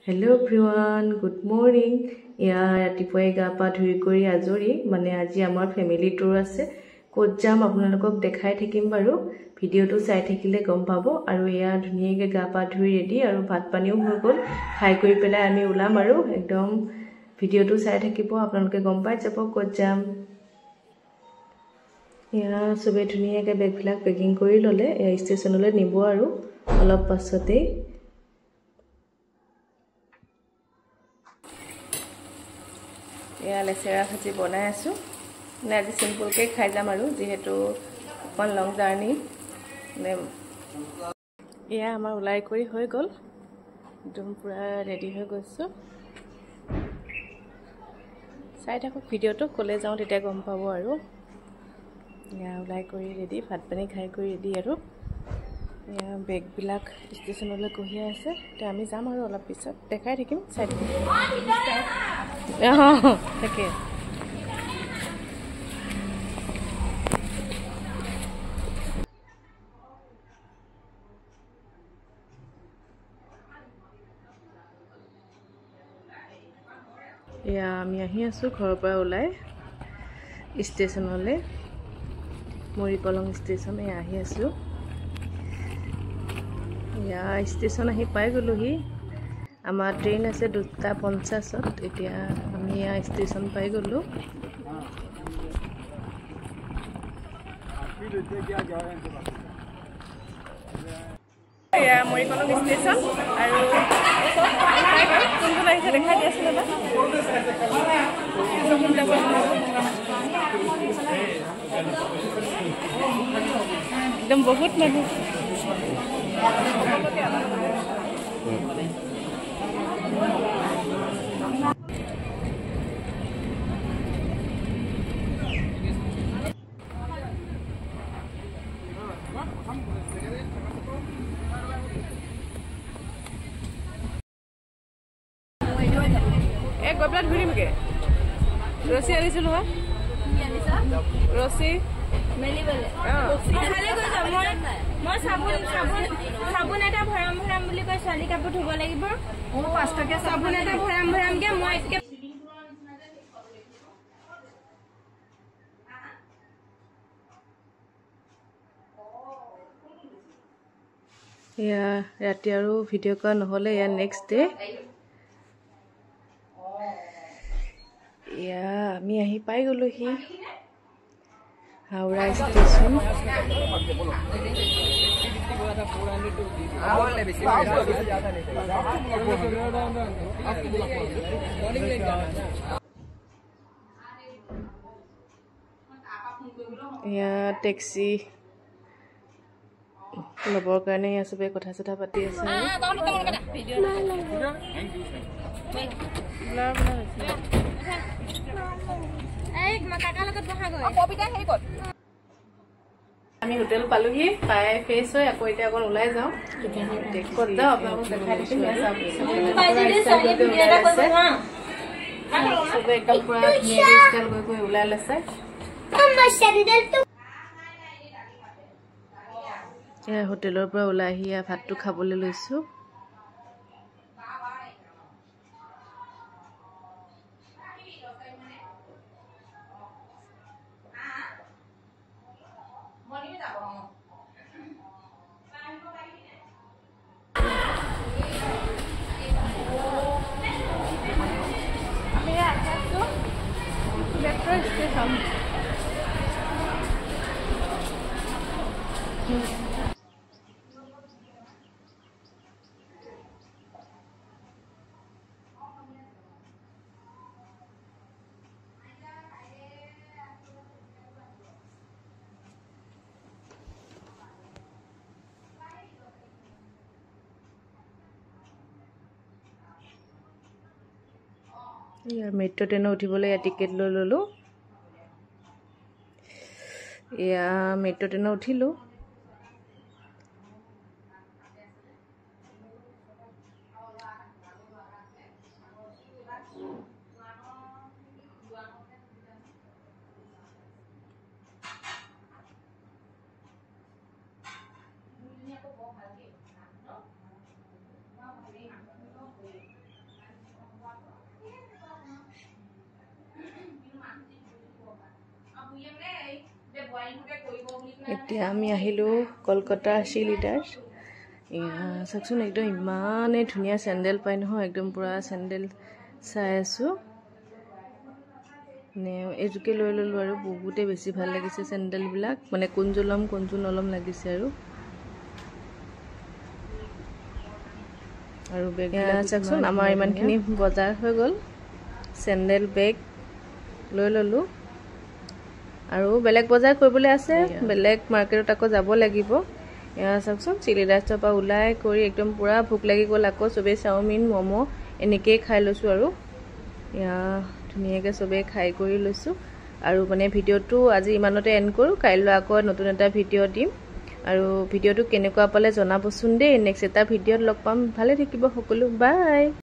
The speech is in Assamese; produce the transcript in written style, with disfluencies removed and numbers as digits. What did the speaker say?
Hello everyone, good morning. ৰাতিপুৱাই গা পা ধুই কৰি আজৰি মানে আজি আমাৰ ফ্যামিলি টুৰ আছে ক'ত যাম আপোনালোকক দেখাই থাকিম বাৰু ভিডিওটো চাই থাকিলে গম পাব আৰু ধুনীয়াকৈ গা পা ধুই ৰেডি আৰু ভাত পানীও হৈ গ'ল খাই কৰি পেলাই আমি ওলাম আৰু একদম ভিডিওটো চাই থাকিব আপোনালোকে গম পাই যাব ক'ত যাম সবে ধুনীয়াকৈ বেগবিলাক পেকিং কৰি ল'লে ষ্টেচনলৈ নিব আৰু অলপ পাছতে লেচেৰা ভাজি বনাই আছো মানে আজি সিম্পলকৈ খাই যাম আৰু যেহেতু অকণ লং জাৰ্নি আমাৰ ওলাই কৰি হৈ গ'ল একদম পুৰা ৰেডি হৈ গৈছো চাই থাকক ভিডিওটো ক'লে যাওঁ তেতিয়া গম পাব আৰু ওলাই কৰি ৰেডি ভাত পানী খাই কৰি ৰেডি আৰু বেগবিলাক ষ্টেচনলৈ কঢ়িয়াই আছে এতিয়া আমি যাম আৰু অলপ পিছত দেখাই থাকিম চাই থাকিম তাকে আমি আহি আছো ঘৰৰ পৰা ওলাই ষ্টেচনলৈ মৰিকলং ষ্টেচন আহি আছো ষ্টেচন আহি পাই গ'লোহি আমাৰ ট্ৰেইন আছে 2:50 এতিয়া আমি ষ্টেচন পাই গ'লো মৰিকলং ষ্টেচন আৰু কোনটো আহিছে দেখাই দি আছিলে একদম বহুত মানুহ গৈ পেলাই ঘূৰিমগে ৰছী আনিছো নহয় ৰছী মই চাবোন এটা ভৰাম বুলি কৈ ছোৱালী কাপোৰ ধুব লাগিব 5 টকীয়া চাবোন এটা ভৰামগে মই ৰাতি আৰু ভিডিঅ' কৰা নহ'লে নেক্সট ডে আমি আহি পাই গ'লোহি হাওৰা ষ্টেচন টেক্সি ল'বৰ কাৰণে চবে কথা চথা পাতি আছে আমি হোটেল পালোহি পাই ফ্ৰেছ হৈ আকৌ এতিয়া অকণ ওলাই যাওঁ ক'ত যাওঁ আপোনালোকক দেখাই দিম চবে একদম পুৰা ষ্টাইল গৈ ওলাই লৈছে হোটেলৰ পৰা ওলাই আহি ভাতটো খাবলৈ লৈছো মেট্ৰ' ট্ৰেইনত উঠিবলৈ টিকেট লৈ ল'লো মেট্ৰ' ট্ৰেইনত উঠিলোঁ এতিয়া আমি আহিলোঁ কলকাতা চিলিডাৰ্ছ। চাওকচোন একদম ইমানেই ধুনীয়া চেণ্ডেল পাই নহয়, একদম পূৰা চেণ্ডেল চাই আছোঁ। মানে এইযোৰকে লৈ ল'লোঁ আৰু বহুতেই বেছি ভাল লাগিছে চেণ্ডেলবিলাক, মানে কোনযোৰ ল'ম কোনযোৰ নল'ম লাগিছে আৰু বেগবিলাক চাওকচোন আমাৰ ইমানখিনি বজাৰ হৈ গ'ল। চেণ্ডেল বেগ লৈ ল'লোঁ আৰু বেলেগ বজাৰ কৰিবলৈ আছে, বেলেগ মাৰ্কেটত আকৌ যাব লাগিব। এয়া চাওকচোন চিলিডাৰ্ছৰ পৰা ওলাই কৰি একদম পূৰা ভোক লাগি গ'ল। আকৌ চবেই চাওমিন ম'ম' এনেকৈয়ে খাই লৈছোঁ আৰু এয়া ধুনীয়াকৈ চবেই খাই কৰি লৈছোঁ। আৰু মানে ভিডিঅ'টো আজি ইমানতে এণ্ড কৰোঁ, কাইলৈ আকৌ নতুন এটা ভিডিঅ' দিম। আৰু ভিডিঅ'টো কেনেকুৱা পালে জনাবচোন দেই। নেক্সট এটা ভিডিঅ'ত লগ পাম। ভালে থাকিব সকলো, বাই।